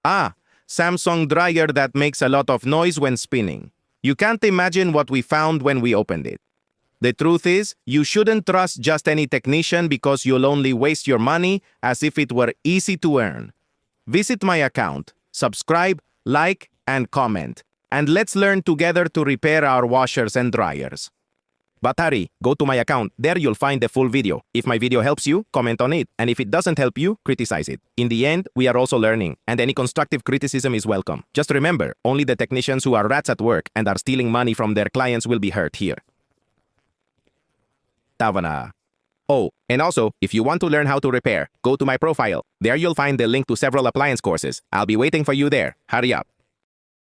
Ah, Samsung dryer that makes a lot of noise when spinning. You can't imagine what we found when we opened it. The truth is, you shouldn't trust just any technician because you'll only waste your money as if it were easy to earn. Visit my account, subscribe, like, and comment, and let's learn together to repair our washers and dryers. But hurry, go to my account. There you'll find the full video. If my video helps you, comment on it. And if it doesn't help you, criticize it. In the end, we are also learning, and any constructive criticism is welcome. Just remember, only the technicians who are rats at work and are stealing money from their clients will be hurt here. Tavana. Oh, and also, if you want to learn how to repair, go to my profile. There you'll find the link to several appliance courses. I'll be waiting for you there. Hurry up.